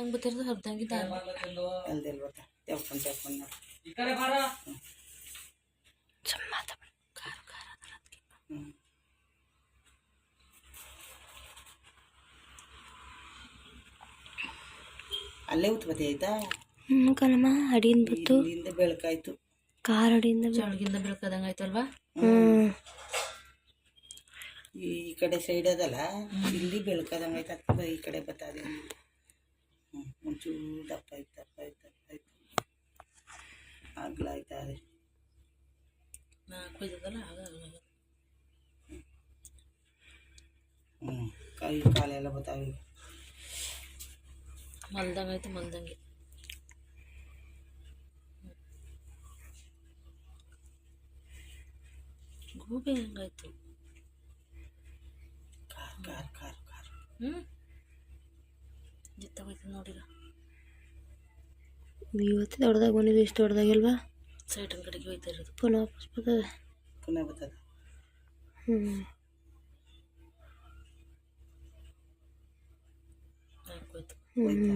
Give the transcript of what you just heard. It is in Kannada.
ಹೆಂಗ್ ಬತ್ತಿರ್ತದೆ ಹಬ್ದಂಗಿದ್ದ ಅಲ್ದೆಲ್ ಬತ್ತ ತೆವ್ಕೊಂಡು ಖಾರ ಖಾರ ಅಲ್ಲೇ ಉತ್ಪತ್ತಿ ಆಯ್ತಾ ಕಣಮ್ಮ ಅಡಿಯಿಂದ ಬತ್ತು ಇಲ್ಲಿಂದ ಬೆಳಕಾಯ್ತು ಖಾರ ಅಡಿಯಿಂದ ಚಳಗಿಂದ ಬೆಳ್ಕದಂಗ ಆಯ್ತಲ್ವಾ ಈ ಕಡೆ ಸೈಡ್ ಅದಲ್ಲ ಇಲ್ಲಿ ಬೆಳಕದಂಗ ಆಯ್ತು ಈ ಕಡೆ ಬತ್ತದೆ ಒಂಚೂರು ದಪ್ಪ ಆಯ್ತು ಆಗ್ಲಾಯ್ತಾರೆ ಕೊಯ್ದದಲ್ಲ ಆಗ ಕೈ ಕಾಲೆಲ್ಲ ಬತ್ತಾವೆ ಮಲ್ದಂಗಾಯ್ತು ಮಲ್ದಂಗೆ ಗೂಬೆ ಹೆಂಗಾಯ್ತು ಖಾರ ಖಾರ ಖಾರ ಜಿತ್ತಾಗೋಯ್ತು ನೋಡಿರ ಇವತ್ತು ದೊಡ್ಡದಾಗ ಬಂದಿದ್ದು ಇಷ್ಟು ದೊಡ್ಡದಾಗಿಲ್ವಾ ಸೈಟನ್ ಕಡೆಗೆ ಹೋಯ್ತಾ ಇರೋದು ಪುನಃ ವಾಪಸ್ ಬರ್ತದೆ ಪುನಃ ಬರ್ತದೆ ಹಾಕೋಯ್ತು ಹೋಯ್ತಾ